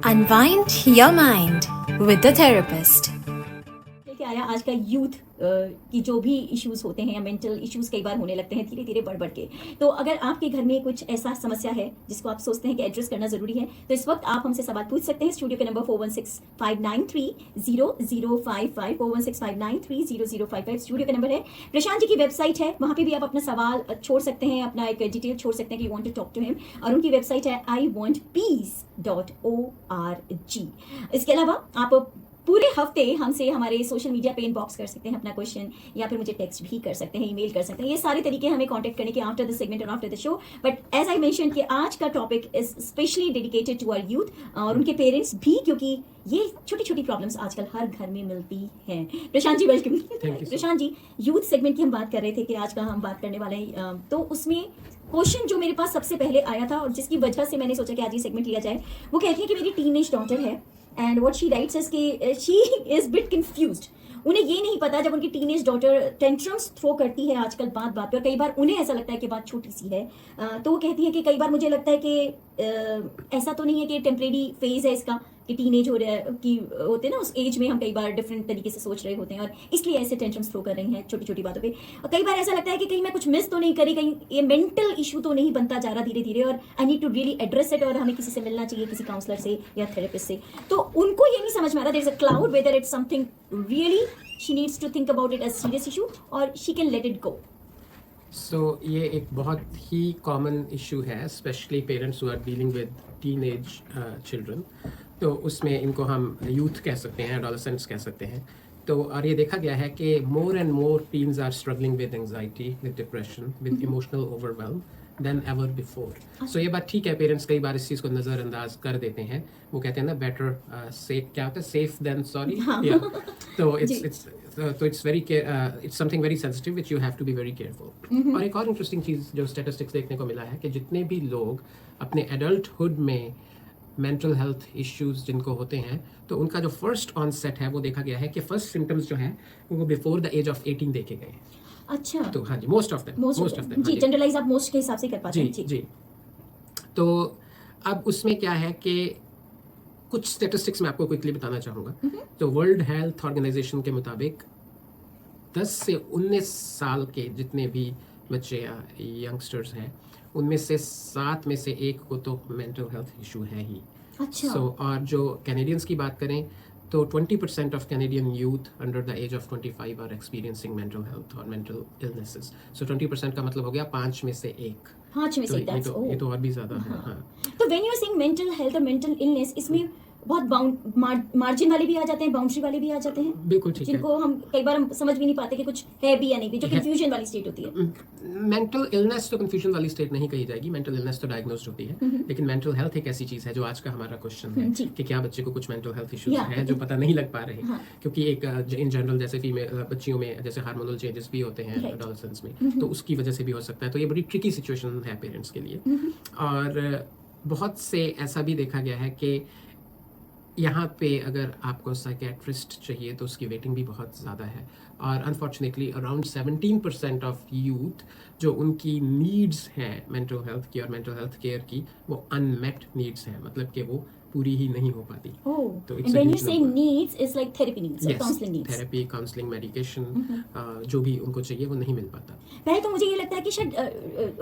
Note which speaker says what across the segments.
Speaker 1: Unwind your mind with the therapist.
Speaker 2: लेके आया आज का यूथ की जो भी इश्यूज होते हैं या मेंटल इश्यूज कई बार होने लगते हैं धीरे धीरे बढ़ बढ़ के। तो अगर आपके घर में कुछ ऐसा समस्या है जिसको आप सोचते हैं कि एड्रेस करना जरूरी है, तो इस वक्त आप हमसे सवाल पूछ सकते हैं। स्टूडियो के नंबर 4165930055 4165930055 स्टूडियो का नंबर है। प्रशांत जी की वेबसाइट है, वहां पे भी आप अपना सवाल छोड़ सकते हैं, अपना एक डिटेल छोड़ सकते हैं कि you want to talk to him, और उनकी वेबसाइट है iwantpeace.org। इसके अलावा आप पूरे हफ्ते हमसे हमारे सोशल मीडिया पे इनबॉक्स कर सकते हैं अपना क्वेश्चन, या फिर मुझे टेक्स्ट भी कर सकते हैं, ईमेल कर सकते हैं। ये सारे तरीके हमें कांटेक्ट करने के आफ्टर द सेगमेंट और after the show. But as I mention कि आज का topic is specially dedicated to our youth और उनके पेरेंट्स भी, क्योंकि ये छोटी छोटी प्रॉब्लम्स आजकल हर घर में मिलती हैं। Prashant ji welcome. Prashant ji, youth segment की हम बात कर रहे थे कि आज का हम बात करने वाले हैं, तो उसमें क्वेश्चन जो मेरे पास सबसे पहले आया था और जिसकी वजह से मैंने सोचा कि आज ये सेगमेंट लिया जाए, वो कहती है कि मेरी टीनेज डॉटर है and what she writes is कि शी इज बिट कंफ्यूज्ड। उन्हें ये नहीं पता, जब उनकी टीनेज डॉटर टेंट्रम्स थ्रो करती है आजकल बात बात पर, कई बार उन्हें ऐसा लगता है कि बात छोटी सी है, तो वो कहती है कि कई बार मुझे लगता है कि ऐसा तो नहीं है कि टेम्परेरी फेज है इसका, कि टीनेज हो रहा है, कि होते हैं ना उस एज में हम कई बार डिफरेंट तरीके से सोच रहे होते हैं और इसलिए ऐसे टेंशन्स थ्रो कर रही हैं छोटी छोटी बातों पे। और कई बार ऐसा लगता है कि कहीं मैं कुछ मिस तो नहीं करी, कहीं ये मेंटल इशू तो नहीं बनता जा रहा धीरे धीरे, और I need to really address it, और हमें किसी से मिलना चाहिए, किसी काउंसलर से या थेरेपिस्ट से। तो उनको ये नहीं समझ में आ रहा there is a cloud weather it's something really she needs to think about it as serious issue और she can let it go.
Speaker 3: So ये एक बहुत ही कॉमन इशू है, specially parents who are dealing with teenage children. तो उसमें इनको हम यूथ कह सकते हैं, एडोलेसेंट्स कह सकते हैं। तो और ये देखा गया है कि more and more teens are struggling with anxiety, with depression, with emotional overwhelm then ever before. So ये बात ठीक है, पेरेंट्स कई बार इस चीज़ को नज़रअंदाज कर देते हैं। वो कहते हैं ना, बेटर सेफ, क्या होता है, सेफ देन सॉरी। तो it's very it's something very sensitive which you have to be very careful. और एक और इंटरेस्टिंग चीज़ जो स्टैटिस्टिक्स देखने को मिला है कि जितने भी लोग अपने एडल्टहुड में मेंटल हेल्थ इश्यूज जिनको होते हैं, तो उनका जो फर्स्ट ऑनसेट है वो देखा गया है कि फर्स्ट सिम्टम्स जो हैं वो बिफोर द एज ऑफ 18 देखे गए हैं।
Speaker 2: अच्छा,
Speaker 3: तो हाँ जी, मोस्ट ऑफ देम
Speaker 2: जी, जनरलाइज आप मोस्ट के हिसाब से कर पाते हैं।
Speaker 3: जी। तो अब उसमें क्या है कि कुछ स्टैटिस्टिक्स मैं आपको क्विकली बताना चाहूँगा। तो वर्ल्ड हेल्थ ऑर्गेनाइजेशन के मुताबिक 10 से 19 साल के जितने भी बच्चे या यंगस्टर्स हैं, उनमें से 7 में से 1 को तो मेंटल हेल्थ इशू है ही।
Speaker 2: अच्छा।
Speaker 3: और जो कैनेडियंस की बात करें तो 20% of Canadian youth under the age of 25 are experiencing mental health और मेंटल इलनेसेस। सो 20% का मतलब हो गया 5 में से 1।
Speaker 2: 5 में से
Speaker 3: ये तो और भी ज़्यादा है। हाँ।
Speaker 2: तो when you are saying mental health और मेंटल इलनेस, इसमें बहुत मार्जिन वाले भी आ जाते हैं, बाउंड्री वाले भी आ जाते हैं,
Speaker 3: बिल्कुल ठीक है,
Speaker 2: जिनको हम कई बार हम समझ भी नहीं पाते कि कुछ है भी या नहीं भी, जो कंफ्यूजन वाली स्टेट होती है।
Speaker 3: मेंटल इलनेस तो कंफ्यूजन वाली स्टेट नहीं कही जाएगी, मेंटल इलनेस तो डायग्नोस्ड होती है। लेकिन मेंटल हेल्थ एक ऐसी चीज़ है जो आज का हमारा क्वेश्चन है कि क्या बच्चे को कुछ मेंटल हेल्थ इश्यूज हैं जो पता नहीं लग पा रहे। क्योंकि एक इन जनरल जैसे फीमेल बच्चियों में जैसे हार्मोनल चेंजेस भी होते हैं एडोलेसेंस में, तो उसकी वजह से भी हो सकता है। तो ये बड़ी ट्रिकी सिचुएशन है पेरेंट्स के लिए। और बहुत से ऐसा भी देखा गया है कि यहाँ पे अगर आपको साइकेट्रिस्ट चाहिए तो उसकी वेटिंग भी बहुत ज़्यादा है। और अनफॉर्चुनेटली अराउंड 17% ऑफ यूथ जो उनकी नीड्स हैं मेंटल हेल्थ की और मेंटल हेल्थ केयर की, वो अनमेट नीड्स हैं, मतलब कि वो पूरी ही नहीं हो पाती। तो
Speaker 2: व्हेन यू से needs is like therapy needs, counselling needs,
Speaker 3: therapy, counselling, medication, जो भी उनको चाहिए वो नहीं मिल पाता।
Speaker 2: पहले तो मुझे ये लगता है कि शायद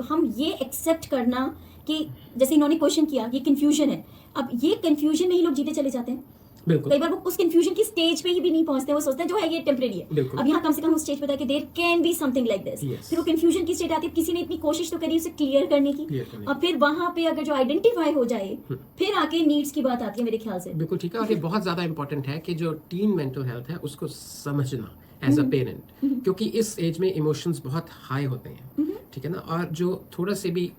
Speaker 2: हम ये एक्सेप्ट करना कि जैसे इन्होंने क्वेश्चन किया, ये कंफ्यूजन है, अब ये कंफ्यूजन में ही लोग जीते चले जाते हैं।
Speaker 3: बिल्कुल।
Speaker 2: कई बार वो उस कंफ्यूजन की स्टेज पे ही भी नहीं पहुंचते, वो सोचते हैं जो है ये टेम्परेरी है। अब यहाँ कम से कम उस स्टेज पे था कि there can be something like this. फिर वो कंफ्यूजन की स्टेट आती है, किसी ने इतनी कोशिश तो करी उसे क्लियर करने की, और फिर वहां पे अगर जो आइडेंटिफाई हो जाए फिर आके नीड्स की बात आती है मेरे ख्याल से।
Speaker 3: बिल्कुल ठीक है। और ये बहुत ज़्यादा इंपॉर्टेंट है कि जो टीन मेंटल हेल्थ है उसको समझना एज अ पेरेंट, क्योंकि इस एज में इमोशंस बहुत हाई होते हैं, ठीक है ना। और जो थोड़ा से भी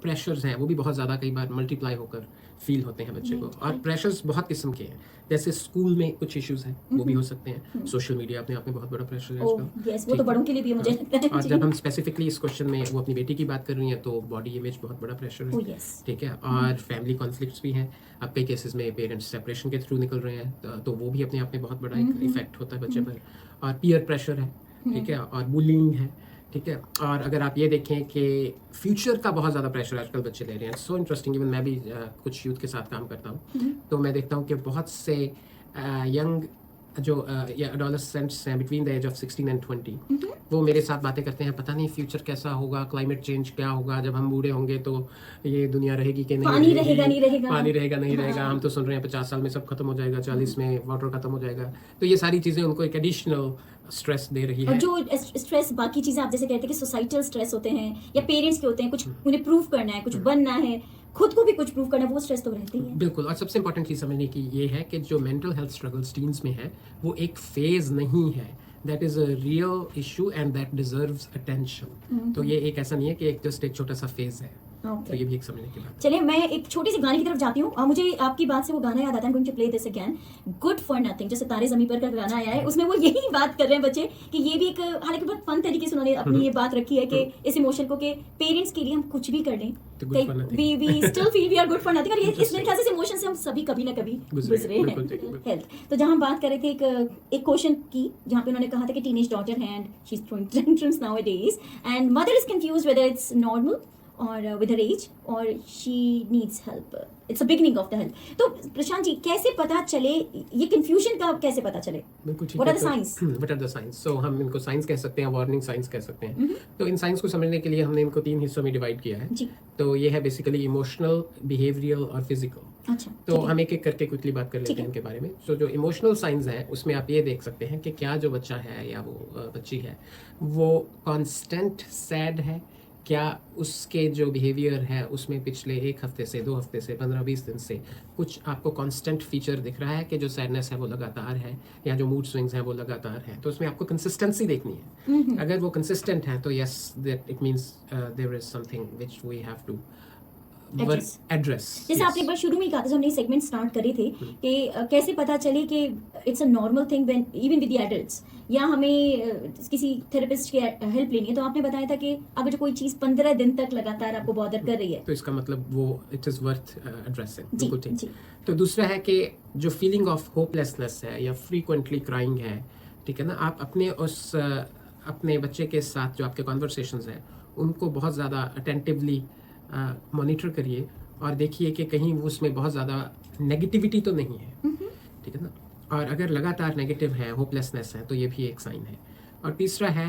Speaker 3: प्रेशर्स हैं वो भी बहुत ज़्यादा कई बार मल्टीप्लाई होकर फील होते हैं बच्चे को। और प्रेशर्स बहुत किस्म के हैं, जैसे स्कूल में कुछ इश्यूज हैं वो भी हो सकते हैं। सोशल मीडिया अपने आप में बहुत बड़ा प्रेशर है आजकल।
Speaker 2: यस, वो तो बड़ों के लिए भी मुझे लगता है।
Speaker 3: और जब हम स्पेसिफिकली इस क्वेश्चन में वो अपनी बेटी की बात कर रही हैं तो बॉडी इमेज बहुत बड़ा प्रेशर है, ठीक है। और फैमिली कॉन्फ्लिक्ट्स भी हैं। अब कई केसेस में पेरेंट्स सेपरेशन के थ्रू निकल रहे हैं, तो वो भी अपने आप में बहुत बड़ा एक इफेक्ट होता है बच्चे पर। और पीयर प्रेशर है, ठीक है, और बुलिंग है, ठीक है। और अगर आप ये देखें कि फ्यूचर का बहुत ज़्यादा प्रेशर आजकल बच्चे ले रहे हैं, सो इंटरेस्टिंग। इवन मैं भी कुछ यूथ के साथ काम करता हूँ, तो मैं देखता हूँ कि बहुत से यंग जो एडोलेसेंट्स हैं between the age of 16 and 20, वो मेरे साथ बातें करते हैं, पता नहीं फ्यूचर कैसा होगा, क्लाइमेट चेंज क्या होगा, जब हम बूढ़े होंगे तो ये दुनिया रहेगी कि नहीं,
Speaker 2: पानी रहेगा नहीं रहेगा,
Speaker 3: पानी रहेगा नहीं रहेगा, हम तो सुन रहे हैं 50 साल में सब खत्म हो जाएगा, 40 में वाटर खत्म हो जाएगा। तो ये सारी चीज़ें उनको एक एडिशनल स्ट्रेस दे रही है।
Speaker 2: और जो स्ट्रेस बाकी चीजें आप जैसे कहते हैं कि सोसाइटल स्ट्रेस होते हैं या पेरेंट्स के होते हैं, कुछ उन्हें प्रूव करना है, कुछ बनना है, खुद को भी कुछ प्रूव करना है, वो स्ट्रेस तो रहती है।
Speaker 3: बिल्कुल। और सबसे इंपॉर्टेंट चीज़ समझने की ये है कि जो मेंटल हेल्थ स्ट्रगल्स टीन्स में है वो एक फेज नहीं है, that is a real issue and that deserves attention. तो ये एक ऐसा नहीं है कि एक जस्ट एक छोटा सा फेज है। तो ये भी एक समझने की बात।
Speaker 2: चलिए मैं एक छोटी सी गाने की तरफ जाती हूँ और मुझे आपकी बात से वो गाना याद आता है, going to play this again, good for nothing, जैसे तारे ज़मीं पर का गाना आया है, उसमें वो यही बात कर रहे हैं बच्चे कि ये भी एक, हालांकि बहुत फन तरीके से उन्होंने अपनी ये बात रखी है कि इस इमोशन को कि पेरेंट्स के लिए हम कुछ भी कर लें, we still feel we are good for nothing. और ये इस मेरे ख्याल से इमोशन से हम सभी कभी ना कभी गुजरे हैं। हेल्थ, तो जहाँ हम बात कर रहे थे एक क्वेश्चन की, जहाँ पे उन्होंने कहा था कि टीनेज डॉटर है and she is throwing tantrums nowadays and mother is confused whether it's normal और with her age or she needs help. It's a beginning of the health. तो प्रशांत जी, कैसे पता चले ये कंफ्यूजन का, कैसे पता चले?
Speaker 3: बिल्कुल ठीक
Speaker 2: What
Speaker 3: है।
Speaker 2: are the signs?
Speaker 3: What are the signs? So हम इनको साइंस कह सकते हैं, वार्निंग साइंस कह सकते हैं। तो इन साइंस को समझने के लिए हमने इनको 3 हिस्सों में डिवाइड किया है।
Speaker 2: जी।
Speaker 3: तो ये है बेसिकली इमोशनल, बिहेवियरल और फिजिकल।
Speaker 2: अच्छा,
Speaker 3: तो हम एक एक करके क्विकली बात कर लेते हैं इनके बारे में। सो जो इमोशनल साइंस हैं उसमें आप ये देख सकते हैं कि क्या जो बच्चा है या वो बच्ची है वो कांस्टेंट सैड है, क्या उसके जो बिहेवियर है उसमें पिछले 1 हफ्ते से 2 हफ्ते से 15-20 दिन से कुछ आपको कांस्टेंट फीचर दिख रहा है कि जो सैडनेस है वो लगातार है या जो मूड स्विंग्स हैं वो लगातार है। तो उसमें आपको कंसिस्टेंसी देखनी है। अगर वो कंसिस्टेंट है तो yes, that it means there is something which we have to address.
Speaker 2: जैसे आपने एक बार शुरू में ही कहा था, जब हमने सेगमेंट स्टार्ट करे थे कि कैसे पता चले कि it's a normal thing when even with the adults, या हमें किसी थेरेपिस्ट की हेल्प लेनी है, तो आपने बताया था कि अगर जो कोई चीज 15 दिन तक लगातार आपको बॉदर कर रही है
Speaker 3: तो इसका मतलब वो इट इज वर्थ एड्रेसिंग।
Speaker 2: जी,
Speaker 3: बिल्कुल ठीक।
Speaker 2: जी।
Speaker 3: तो दूसरा है कि जो फीलिंग ऑफ होपलेसनेस है या फ्रीक्वेंटली क्राइंग है, ठीक है ना, आप अपने उस अपने बच्चे के साथ जो आपके कॉन्वर्सेशंस हैं उनको बहुत ज़्यादा अटेंटिवली मॉनिटर करिए और देखिए कि कहीं उसमें बहुत ज़्यादा नेगेटिविटी तो नहीं है, ठीक है ना। और अगर लगातार नेगेटिव है, होपलेसनेस है, तो ये भी एक साइन है। और तीसरा है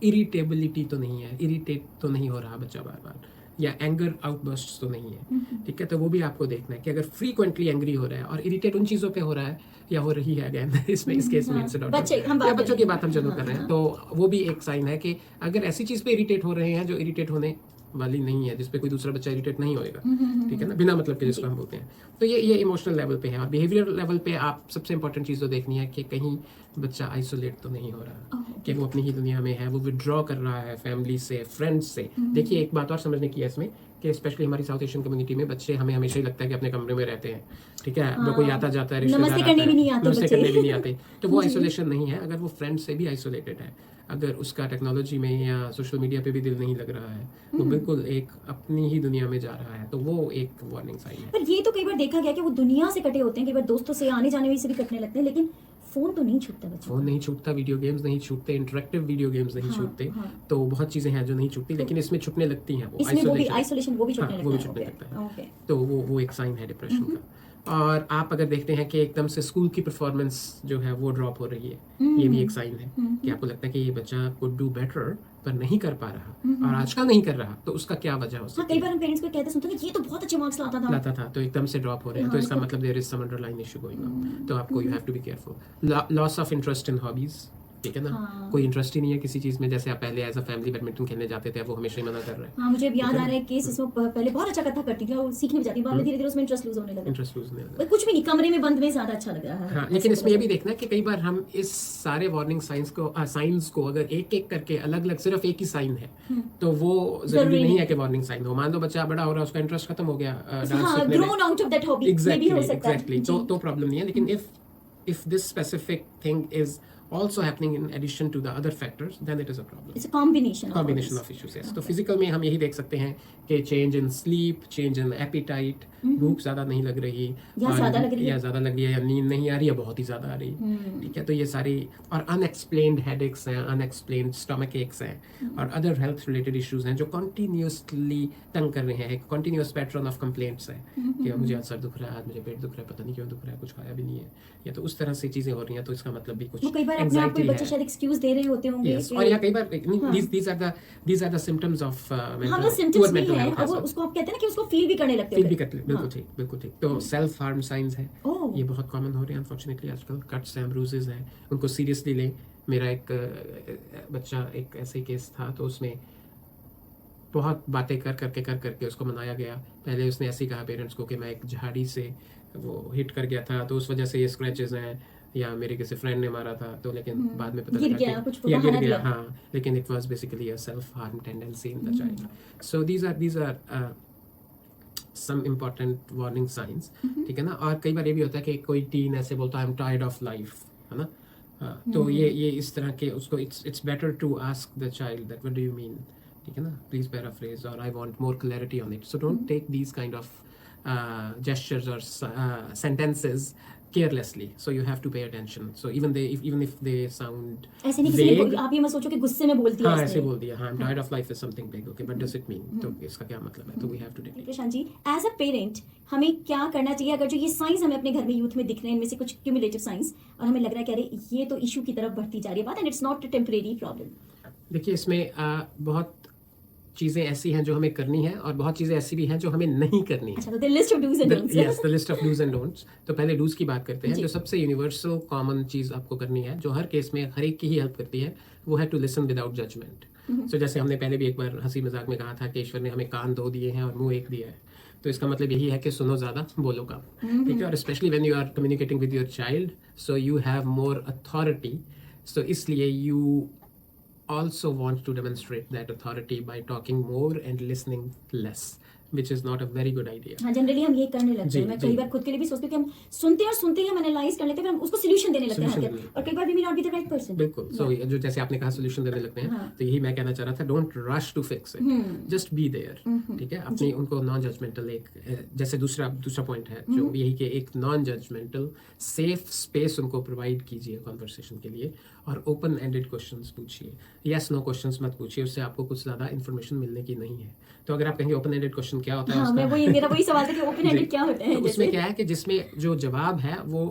Speaker 3: इरिटेबिलिटी तो नहीं है, इरिटेट तो नहीं हो रहा बच्चा बार बार, या एंगर आउटबर्स्ट तो नहीं है, ठीक है। तो वो भी आपको देखना है कि अगर फ्रीक्वेंटली एंग्री हो रहा है और इरिटेट उन चीज़ों पे हो रहा है या हो रही है, अगेन इसमें इस केस में बच्चों की बात हम जरूर कर रहे हैं, तो वो भी एक साइन है कि अगर ऐसी चीज़ पे इरिटेट हो रहे हैं जो इरिटेट होने वाली नहीं है, जिसपे कोई दूसरा बच्चा इरिटेट नहीं होएगा, ठीक है ना, बिना मतलब के, जिसको हम बोलते हैं। तो ये इमोशनल लेवल पे है। और बिहेवियर लेवल पे आप सबसे इंपॉर्टेंट चीज़ तो देखनी है कि कहीं बच्चा आइसोलेट तो नहीं हो रहा, कि वो अपनी ही दुनिया में है, वो विड्रॉ कर रहा है फैमिली से, फ्रेंड्स से। देखिए एक बात और समझने की है इसमें कि स्पेशली हमारी साउथ एशियन कम्युनिटी में बच्चे हमें हमेशा ही लगता है कि अपने कमरे में रहते हैं, ठीक है, वो कोई आता जाता है,
Speaker 2: नमस्ते करने भी नहीं आते,
Speaker 3: तो वो आइसोलेशन नहीं है। अगर वो फ्रेंड से भी आइसोलेटेड है, अगर उसका टेक्नोलॉजी में या सोशल मीडिया पे भी दिल नहीं लग रहा है, वो बिल्कुल एक अपनी ही दुनिया में जा रहा है, तो वो एक वार्निंग साइन है।
Speaker 2: पर ये तो कई बार देखा गया कि वो दुनिया से कटे होते हैं, कई बार दोस्तों से आने जाने में से भी कटने लगते हैं, लेकिन फोन तो नहीं छूटता बच्चों,
Speaker 3: फोन नहीं छूटता, वीडियो गेम्स नहीं छूटते, इंटरेक्टिव वीडियो गेम्स नहीं छूटते, तो बहुत चीजें हैं जो नहीं छूटती, लेकिन इसमें छूटने लगती हैं, वो
Speaker 2: आइसोलेशन वो भी छूटने
Speaker 3: लगता है। तो वो एक साइन है डिप्रेशन का। और आप अगर देखते हैं कि एकदम से स्कूल की परफॉर्मेंस जो है वो ड्रॉप हो रही है, ये भी एक साइन है कि आपको लगता है कि ये बच्चा कुड डू बेटर पर नहीं कर पा रहा, और आजकल नहीं कर रहा, तो उसका क्या वजह हो सकती है।
Speaker 2: कई बार हम पेरेंट्स को कहते सुनते हैं कि ये तो बहुत अच्छे मार्क्स लाता था,
Speaker 3: तो एकदम से ड्रॉप हो रहे हैं, तो इसका मतलब there is some underline issue going on. तो आपको you have to be careful. Loss of interest in hobbies, ठीक है ना, कोई इंटरेस्ट ही नहीं है किसी चीज में। जैसे आप पहले एज अ फैमिली बैडमिंटन खेलने जाते थे, वो हमेशा ही मना कर रहे हैं।
Speaker 2: हाँ, मुझे अब याद आ रहा है केस इसमें पहले बहुत अच्छा कथा करती थी और सीखने में जाती, बाद में धीरे-धीरे उसमें इंटरेस्ट लूज होने लगा। कुछ भी नहीं, कमरे में बंद में ज्यादा अच्छा लग रहा है।
Speaker 3: हाँ, लेकिन इसमें ये भी देखना कि कई बार हम इस सारे वार्निंग साइंस को अगर एक एक करके अलग-अलग, सिर्फ एक ही साइन है तो वो जरूरी नहीं है कि वार्निंग साइन हो। मान लो बच्चा बड़ा हो रहा है, उसका इंटरेस्ट खत्म हो गया डांस सीखने में,
Speaker 2: grown out of that hobby,
Speaker 3: exactly, तो प्रॉब्लम नहीं है। लेकिन if this specific thing is also happening in addition to the other factors, then it is a problem.
Speaker 2: It's a combination
Speaker 3: of issues, yes. तो physical में हम यही देख सकते हैं कि change in sleep, change in appetite, भूख ज़्यादा नहीं लग रही,
Speaker 2: या ज़्यादा लग रही है,
Speaker 3: या ज़्यादा लग रही है, या नींद नहीं आ रही है, बहुत ही ज़्यादा आ रही है, ठीक है। तो ये सारी और अनएक्सप्लेन्ड हेडेक्स हैं, अनएक्सप्लेन्ड स्टमक एक्स हैं और अदर हेल्थ रिलेटेड इश्यूज हैं जो कंटिन्यूसली तंग कर रहे हैं, एक कंटिन्यूस पैटर्न ऑफ कंप्लेंट्स है कि मुझे आज सर दुख रहा है, आज मुझे पेट दुख रहा है, पता नहीं क्यों दुख रहा है, कुछ खाया भी नहीं है, या तो उस तरह से चीज़ें हो रही हैं। तो इसका मतलब भी कुछ
Speaker 2: वो कई बार अपने आप को बच्चे शायद एक्सक्यूज दे रहे होते होंगे
Speaker 3: और या कई बार these are the symptoms of
Speaker 2: हाँ वो सिम्टम्स भी हैं और वो उसको आप कहते हैं ना कि उसको फील भी करने लगते हैं,
Speaker 3: बिल्कुल ठीक, बिल्कुल ठीक। तो सेल्फ हार्म साइंस है, ये बहुत कॉमन हो रहे हैं अनफॉर्चुनेटली आजकल। कट्स हैं, ब्रूजेस हैं, उनको सीरियसली लें। मेरा एक बच्चा एक ऐसे केस था, तो उसमें बहुत बातें कर करके उसको मनाया गया। पहले उसने ऐसे ही कहा पेरेंट्स को कि मैं एक झाड़ी से वो हिट कर गया था, तो उस वजह से ये स्क्रैचेस हैं, या मेरे किसी फ्रेंड ने मारा था। तो लेकिन बाद में पता लगा कि ये गिर गया, हाँ, लेकिन it was basically a self harm tendency in the child. So these are some important warning signs, ठीक है ना। और कई बार ये भी होता है कि कोई टीन ऐसे बोलता है I am tired of life, है ना। तो ये इस तरह के उसको it's better to ask the child that what do you mean, ठीक है ना, प्लीज पैराफ्रेज, और I want more clarity on it. So don't take these kind of gestures or sentences carelessly, so you have to pay attention. So even if they sound
Speaker 2: ऐसे नहीं किसी आप ये मत सोचो कि गुस्से में बोलती है,
Speaker 3: हाँ ऐसे बोल दिया, हाँ I'm tired of life is something big, okay, but does it mean, तो इसका क्या मतलब है, तो we have to take it.
Speaker 2: Prashant ji, as a parent हमें क्या करना चाहिए अगर जो ये साइंस हमें अपने घर में यूथ में दिख रहे हैं, इनमें से कुछ क्यूमुलेटिव साइंस, और हमें लग रहा है कि अरे ये तो इशू की तरफ बढ़ती जा रही है बात, and it's not a temporary problem.
Speaker 3: देखिए इसमें बहुत चीज़ें ऐसी हैं जो हमें करनी है और बहुत चीज़ें ऐसी भी हैं जो हमें नहीं करनी है।
Speaker 2: अच्छा, तो the list of do's and don'ts.
Speaker 3: Yes, the list of do's and don'ts. तो पहले डूज की बात करते हैं। जो सबसे यूनिवर्सल कॉमन चीज़ आपको करनी है, जो हर केस में हर एक की ही हेल्प करती है, वो है टू लिसन विदाउट जजमेंट। सो जैसे हमने पहले भी एक बार हंसी मजाक में कहा था कि ईश्वर ने हमें कान 2 दिए हैं और मुंह 1 दिया है, तो इसका मतलब यही है कि सुनो ज़्यादा, बोलो कम, ठीक है। और specially when you are communicating with your child, so you have more authority, so इसलिए you also want to demonstrate that authority by talking more and listening less, which is not a very good idea.
Speaker 2: हाँ, generally हम ये करने लगते हैं। मैं कई बार खुद के लिए भी सोचती हूँ कि हम सुनते हैं हम एनालाइज कर लेते हैं, फिर हम उसको सॉल्यूशन देने लगते हैं, और कई बार we may not be the right person.
Speaker 3: बिल्कुल। सो जो जैसे आपने कहा सॉल्यूशन देने लगते हैं, तो यही मैं कहना चाह रहा था, don't rush to fix it, just be there, ठीक है। अपनी उनको नॉन जजमेंटल एक जैसे दूसरा पॉइंट है जो यही कि एक नॉन जजमेंटल सेफ स्पेस उनको प्रोवाइड कीजिए कॉन्वर्सेशन के लिए, और ओपन एंडेड क्वेश्चंस पूछिए, यस नो क्वेश्चंस मत पूछिए, उससे आपको कुछ ज़्यादा इन्फॉर्मेशन मिलने की नहीं है। तो अगर आप कहेंगे ओपन एंडेड क्वेश्चन क्या होता है,
Speaker 2: हाँ, मेरा वही सवाल था कि ओपन एंडेड क्या होता है।
Speaker 3: तो उसमें क्या है कि जिसमें जो जवाब है वो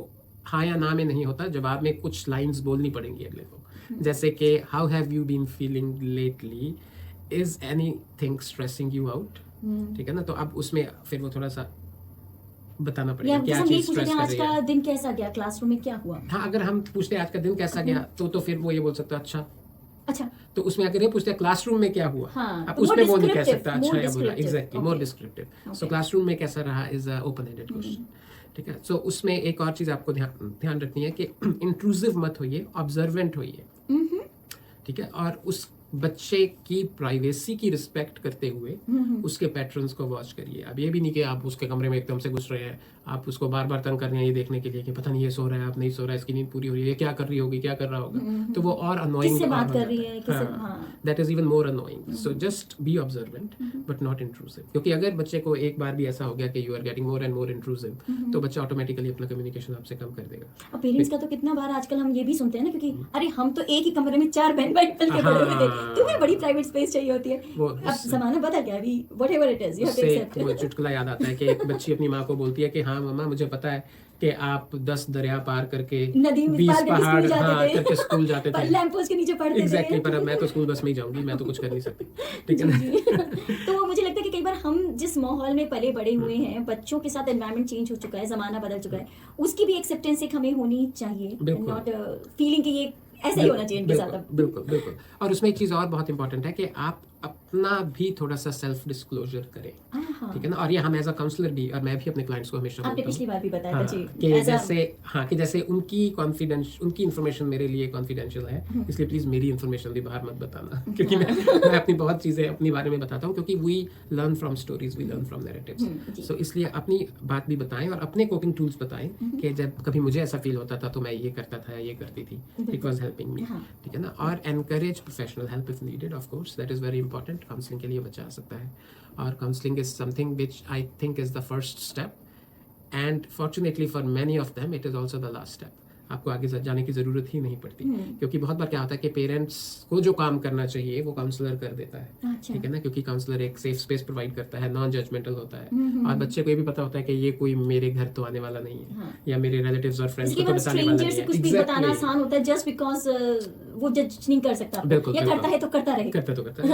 Speaker 3: हाँ या ना में नहीं होता, जवाब में कुछ लाइंस बोलनी पड़ेंगी अगले को, जैसे कि how have you been feeling lately, is anything stressing you out, ठीक है ना। तो अब उसमें फिर वो थोड़ा सा बताना पड़ेगा क्या चीज स्ट्रेस कर रही है।
Speaker 2: आज का दिन कैसा गया, क्लासरूम में क्या हुआ।
Speaker 3: हाँ, अगर हम पूछते हैं आज का दिन कैसा गया, तो फिर वो ये बोल सकता है अच्छा। तो उसमें अगर ये पूछते हैं क्लासरूम में क्या हुआ,
Speaker 2: हाँ,
Speaker 3: अब उसमें वो नहीं कह सकता अच्छा या बुरा, एग्जैक्टली, मोर डिस्क्रिप्टिव। सो क्लासरूम में कैसा रहा इज ओपन एंडेड क्वेश्चन, ठीक है। सो उसमें एक और चीज आपको ध्यान रखनी है कि इंट्रूसिव मत होइए, ऑब्जर्वेंट होइए, ठीक है। और उस बच्चे की प्राइवेसी की रिस्पेक्ट करते हुए उसके पैटर्न्स को वॉच करिए। अब ये भी नहीं कि आप उसके कमरे में एकदम से घुस रहे हैं, आप उसको बार बार तंग कर रहे हैं ये देखने के लिए कि पता नहीं ये सो रहा है, आप नहीं सो रहा है, इसकी नींद पूरी हो रही है, ये क्या कर रही होगी, क्या कर रहा होगा, तो वो और अनोइंग
Speaker 2: बात कर रही है,
Speaker 3: that is even more annoying. So just be observant but not intrusive, क्योंकि अगर बच्चे को एक बार भी ऐसा हो गया कि you are getting more and more intrusive, तो बच्चा ऑटोमेटिकली अपना कम्युनिकेशन आपसे कम कर देगा।
Speaker 2: और पेरेंट्स का तो कितना बार आजकल हम ये भी सुनते हैं ना, क्योंकि अरे हम तो एक ही कमरे में 4 बहन भाई मिलकर बड़े हुए थे, तुम्हें बड़ी प्राइवेट स्पेस चाहिए होती है। अब जमाना बदल गया, अभी whatever it is you have to accept.
Speaker 3: वो चुटकुला याद आता है कि एक बच्ची अपनी माँ को बोलती है कि हाँ मम्मा मुझे पता है कि आप 10 दरिया पार करके 20 पहाड़ करके स्कूल जाते थे,
Speaker 2: लैंप पोस्ट के नीचे पढ़ते थे।
Speaker 3: एग्जैक्टली, पर अब मैं तो स्कूल बस में ही जाऊंगी, मैं तो कुछ कर नहीं सकती, ठीक है ना।
Speaker 2: तो मुझे लगता है कि कई बार हम जिस माहौल में पले बड़े हुए हैं, बच्चों के साथ एनवायरनमेंट चेंज हो चुका है, जमाना बदल चुका है, उसकी भी एक्सेप्टेंस एक हमें होनी चाहिए, नॉट फीलिंग कि ये ऐसा ही होना चाहिए इनके साथ।
Speaker 3: बिल्कुल। और उसमें एक चीज और बहुत इंपॉर्टेंट है कि आप अपना भी थोड़ा सा सेल्फ डिस्क्लोजर करें, ठीक है ना। और ये हम एज अ काउंसलर भी, और मैं भी अपने क्लाइंट्स को हमेशा
Speaker 2: आपने पिछली बार भी बताया था जी,
Speaker 3: कि जैसे उनकी इन्फॉर्मेशन मेरे लिए कॉन्फिडेंशियल है, इसलिए प्लीज मेरी इन्फॉर्मेशन भी बाहर मत बताना, क्योंकि मैं अपनी बहुत चीजें अपने बारे में बताता हूँ, क्योंकि we learn from stories, we learn from narratives. So इसलिए अपनी बात भी बताएं और अपने कोपिंग टूल्स बताएं कि जब कभी मुझे ऐसा फील होता था तो मैं ये करता था, ये करती थी, इट वाज हेल्पिंग मी, ठीक है ना। और encourage professional help if needed, of course that is very important, counselling के लिए बच्चा आ सकता है। और counselling is something which I think is the first step, and fortunately for many of them it is also the last step. आपको आगे जाने की ज़रूरत ही नहीं पड़ती, क्योंकि बहुत बार क्या होता है कि पेरेंट्स को जो काम करना चाहिए वो काउंसलर कर देता है.
Speaker 2: अच्छा.
Speaker 3: ठीक है ना, क्योंकि काउंसलर एक सेफ स्पेस प्रोवाइड करता है, नॉन जजमेंटल होता है, और बच्चे को ये भी पता होता है कि ये कोई मेरे घर तो आने वाला नहीं है, या मेरे रिलेटिव्स और फ्रेंड्स को तो बताने वाला नहीं
Speaker 2: से
Speaker 3: है.
Speaker 2: कुछ भी बताना आसान होता है जस्ट बिकॉज वो जज नहीं कर सकता.
Speaker 3: बिल्कुल,
Speaker 2: या करता है तो करता रहे.
Speaker 3: करता तो करता है.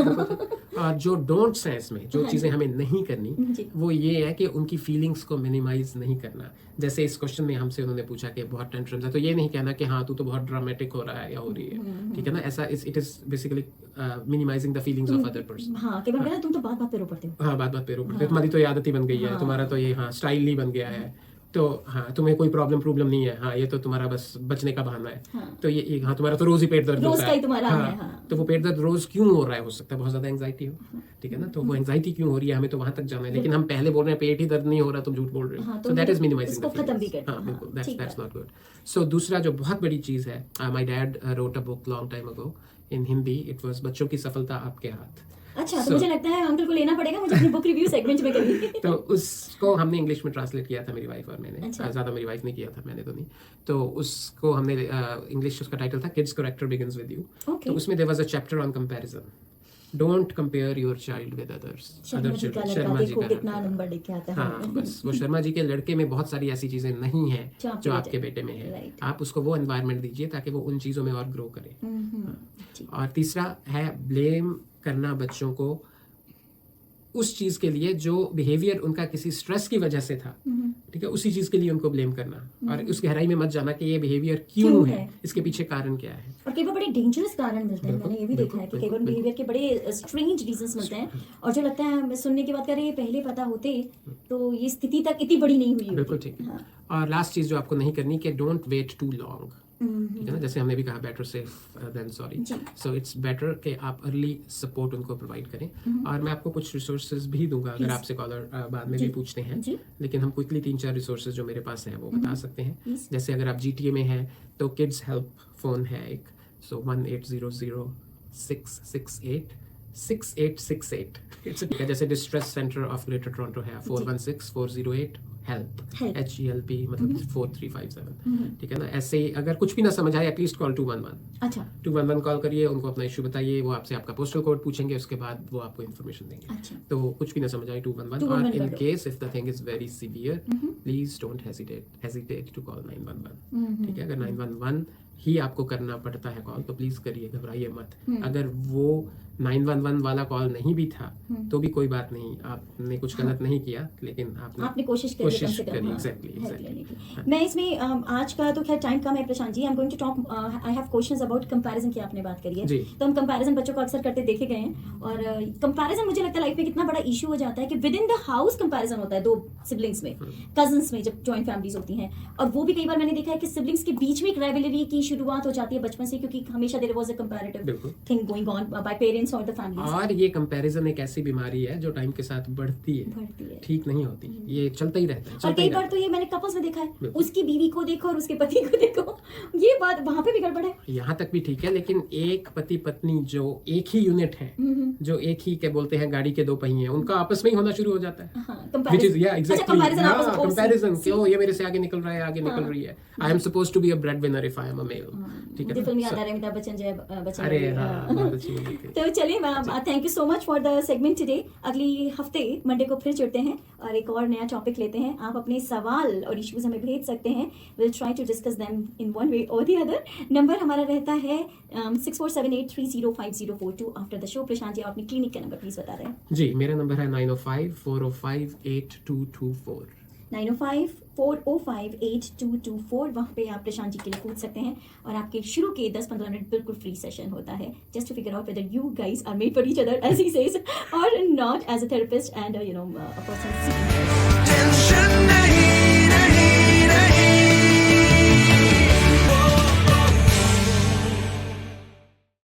Speaker 3: और जो डोंट्स हैं इसमें, जो चीजें हमें नहीं करनी, वो ये है कि उनकी फीलिंग्स को मिनिमाइज नहीं करना. जैसे इस क्वेश्चन में हमसे उन्होंने पूछा कि बहुत टेंट्रम्स है, तो ये नहीं कहना कि हाँ तू तो बहुत ड्रामेटिक हो रहा है या हो रही है. ठीक है ना, ऐसा it is basically minimising the feelings of other person.
Speaker 2: हाँ, कि कहना तुम तो बात पे रो पड़ते हो.
Speaker 3: हाँ, बात पे रो पड़ते हो, तुम्हारी तो ये आदत ही बन गई है, तुम्हारा तो ये हाँ स्टाइल ही बन गया है, तो हाँ तुम्हें कोई प्रॉब्लम नहीं है, हाँ ये तो तुम्हारा बस बचने का बहाना है.
Speaker 2: हाँ.
Speaker 3: तो ये हाँ तुम्हारा तो रोज ही पेट दर्द होता है.
Speaker 2: हाँ.
Speaker 3: हाँ. तो वो पेट दर्द रोज क्यों हो रहा है, हो सकता है बहुत ज्यादा एंजाइटी हो. ठीक है ना, तो वो एंजाइटी क्यों हो रही है, हमें तो वहां तक जाना है, लेकिन हम पहले बोल रहे हैं पेट ही दर्द नहीं हो रहा, तुम झूठ बोल रहे हो. So that is minimising the feelings. हाँ बिल्कुल, दैट्स नॉट गुड. सो दूसरा जो बहुत बड़ी चीज है, my dad wrote a book long time ago in Hindi, it was बच्चों की सफलता आपके हाथ.
Speaker 2: अच्छा, तो मुझे लगता है अंकल को लेना पड़ेगा मुझे अपनी बुक रिव्यू सेगमेंट में कभी.
Speaker 3: तो उसको हमने इंग्लिश में ट्रांसलेट किया था, मेरी वाइफ और मैंने.
Speaker 2: अच्छा.
Speaker 3: ज़्यादा मेरी वाइफ ने किया था, मैंने तो नहीं. तो उसको हमने इंग्लिश, उसका टाइटल था kids character begins with you. तो उसमें there was a chapter on comparison. Don't compare your child with others, other children. Sharma ji का
Speaker 2: कितना नंबर लेके आता है.
Speaker 3: हाँ, बस वो शर्मा जी के लड़के में बहुत सारी ऐसी चीजें नहीं है जो आपके बेटे में है. आप उसको वो एनवायरनमेंट दीजिए ताकि वो उन चीजों में और ग्रो करे. और तीसरा है ब्लेम करना बच्चों को उस चीज के लिए जो बिहेवियर उनका किसी स्ट्रेस की वजह से था. ठीक है, उसी चीज के लिए उनको ब्लेम करना, और उस गहराई में मत जाना कि ये बिहेवियर क्यों है, इसके पीछे कारण क्या है.
Speaker 2: और कई बार बड़े डेंजरस कारण मिलते हैं. मैंने ये भी देखा है कि कई बार बिहेवियर के बड़े स्ट्रेंज रीजंस मिलते हैं, और जो लगता है सुनने की बात कर रहे हैं पहले पता होते तो ये स्थिति तक इतनी बड़ी नहीं हुई.
Speaker 3: बिल्कुल ठीक है. और लास्ट चीज जो आपको नहीं करनी कि डोंट वेट टू लॉन्ग. ठीक है ना, जैसे हमने भी कहा better safe than sorry. So it's better कि आप अर्ली सपोर्ट उनको प्रोवाइड करें. और मैं आपको कुछ रिसोर्सेज भी दूंगा अगर आपसे कॉलर बाद में भी पूछते हैं, लेकिन हम क्विकली 3-4 रिसोर्सेज जो मेरे पास हैं वो बता सकते हैं. जैसे अगर आप GTA में हैं तो किड्स हेल्प फोन है एक, सो 1800-668-6868. इट्स जैसे distress centre of greater Toronto है 416-408 हेल्प HELP, मतलब 4357. ठीक है ना, ऐसे ही अगर कुछ भी ना समझ आए एटलीस्ट कॉल 211.
Speaker 2: अच्छा,
Speaker 3: 211 कॉल करिए, उनको अपना इश्यू बताइए, वो आपसे आपका पोस्टल कोड पूछेंगे, उसके बाद वो आपको इन्फॉर्मेशन देंगे.
Speaker 2: अच्छा.
Speaker 3: तो कुछ भी ना समझ आए 211. और in case if the thing is very severe please don't hesitate to call 911. ठीक है, अगर 911 ही आपको करना पड़ता है कॉल तो प्लीज करिए, घबराइए मत. अगर वो 911 वाला कॉल नहीं भी था तो भी कोई बात नहीं, आपने कुछ गलत नहीं किया, लेकिन आपने कोशिश करी. एग्जैक्टली.
Speaker 2: मैं इसमें आज का तो खैर टाइम कम है Prashant ji. I am going to talk, I have questions about comparison की आपने बात करी है. तो हम कंपैरिजन बच्चों को अक्सर करते देखे गए हैं, और कंपैरिजन मुझे लगता है लाइफ में कितना बड़ा इशू हो जाता है कि with in the house comparison होता है दो सिबलिंग्स में, कजन्स में, जब जॉइंट फैमिलीज होती हैं. और वो भी कई बार मैंने देखा है कि सिबलिंग्स के बीच में एक राइवलरी की शुरुआत हो जाती है बचपन से, क्योंकि हमेशा there was a comparative thing going on by parents और द फैमिलीज.
Speaker 3: और ये कंपैरिजन एक ऐसी बीमारी है जो टाइम के साथ बढ़ती है, ठीक नहीं होती, ये चलता ही रहता है.
Speaker 2: और कई बार तो ये मैंने कपल्स में देखा है, उसकी बीवी को देखो और उसके पति को देखो, ये बात वहां पे भी गड़बड़ है. यहाँ
Speaker 3: तक भी ठीक है, लेकिन एक पति पत्नी जो एक ही यूनिट है, जो एक ही क्या बोलते हैं गाड़ी के दो पहिए हैं, उनका आपस में ही होना शुरू हो जाता है. कंपैरिजन, क्यों ये मेरे से आगे निकल रहा है, आगे निकल रही है. I am supposed to be a bread winner if I am a male. ठीक है, फिल्म याद आ रहा है अमिताभ बच्चन, जय बच्चन. अरे बहुत अच्छी मूवी थी. तो चलिए ma'am, thank you so much for the segment today. अगली हफ्ते मंडे को फिर जुड़ते हैं और एक और नया टॉपिक लेते हैं. आप अपने सवाल और इश्यूज हमें भेज सकते हैं. Will try to discuss them in one way और द अदर. नंबर हमारा रहता है 6478305042 after the show. Prashant ji, आप अपनी क्लिनिक का नंबर प्लीज बता रहे हैं. जी, मेरा नंबर है 905-405-8224.
Speaker 2: 905-405-8224. वहाँ पे आप प्रशांत जी के लिए पूछ सकते हैं, और आपके शुरू के 10-15 मिनट बिल्कुल फ्री सेशन होता है, just to figure out whether you guys are made for each other as he says, और not as a therapist and a person seeking.